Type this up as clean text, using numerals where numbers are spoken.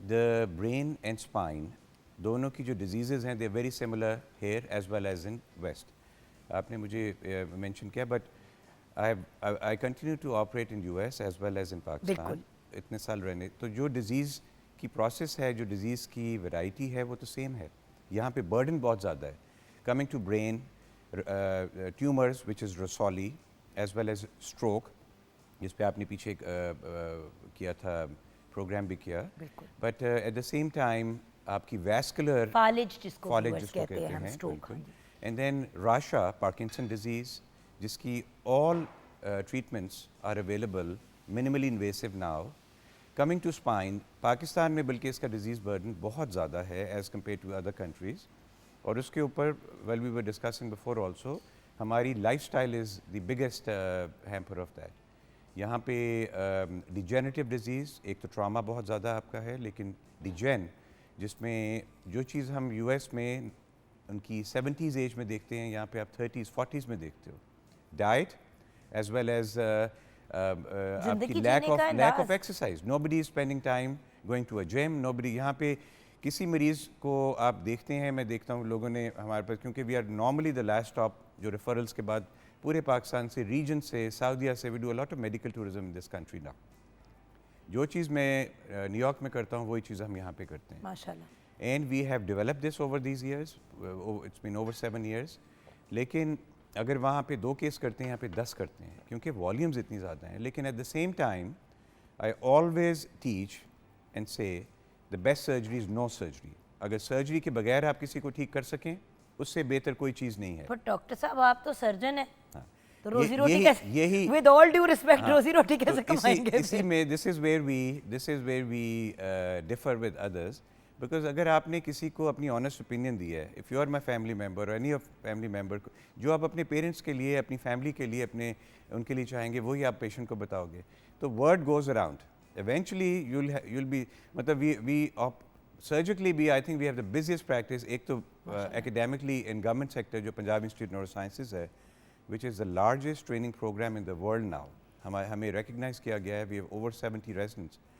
the brain and spine دونوں کی جو ڈیزیزز ہیں they very similar here as well as in west. آپ نے مجھے مینشن کیا but I continue to operate in U S as well as in Pakistan اتنے سال رہنے. تو جو ڈیزیز کی پروسیس ہے جو ڈیزیز کی ویرائٹی ہے وہ تو سیم ہے. یہاں پہ برڈن بہت زیادہ ہے. Coming to brain tumours which is رسولی ایز ویل ایز اسٹروک جس پہ آپ نے پیچھے کیا تھا پروگرام بھی کیا. But at the same time آپ کی ویسکولر فالج جس کو کہتے ہیں بالکل. And then Russia Parkinson disease جس کی all treatments are available minimally invasive now. Coming to spine Pakistan میں بلکہ اس کا ڈیزیز برڈن بہت زیادہ ہے as compare to other countries. اور اس کے اوپر well we were discussing before also ہماری life style is the biggest hamper of that. یہاں پہ ڈیجنریٹیو ڈیزیز ایک تو ٹراما بہت زیادہ آپ کا ہے لیکن ڈیجین جس میں جو چیز ہم یو ایس میں ان کی 70s ایج میں دیکھتے ہیں یہاں پہ آپ 30s 40s میں دیکھتے ہو. ڈائٹ ایز ویل ایز آپ کی lack of exercise. Nobody is spending time going to a gym. Nobody. یہاں پہ کسی مریض کو آپ دیکھتے ہیں میں دیکھتا ہوں لوگوں نے ہمارے پاس کیونکہ we are normally the last stop جو ریفرلس کے بعد پورے پاکستان سے ریجن سے سعودیہ سے we do a lot of medical tourism in this country now. جو چیز میں نیو یارک میں کرتا ہوں وہی چیز ہم یہاں پہ کرتے ہیں. ماشاءاللہ. And we have develop this over these years. It's been over 7 years. لیکن اگر وہاں پہ 2 کیس کرتے ہیں یہاں پہ 10 کرتے ہیں کیونکہ والیومز اتنی زیادہ ہیں. لیکن at the same time I always teach and say the best surgery is no surgery. اگر سرجری کے بغیر آپ کسی کو ٹھیک کر سکیں اس سے بہتر کوئی چیز نہیں ہے. پر ڈاکٹر صاحب آپ تو سرجن ہیں تو روزی روٹی یہی کیسے ود آل ڈیو ریسپیکٹ روزی روٹی کیسے کمائیں گے؟ اسی میں this is where we differ with others. Because اگر آپ نے کسی کو اپنی آنیسٹ اوپینین دی ہے if you are my family member اور اینی آف فیملی ممبر جو آپ اپنے پیرنٹس کے لیے اپنی فیملی کے لیے اپنے ان کے لیے چاہیں گے وہی آپ پیشنٹ کو بتاؤ گے تو word goes around. Eventually you will be مطلب وی سرجیکلی بھی I think we have the busiest practice. ایک تو اکیڈیمکلی ان گورنمنٹ سیکٹر جو پنجاب انسٹیٹیوٹ نیورو سائنسز ہے which is the largest training program in the world now. ہمیں recognise کیا گیا ہے. we have over 70 residents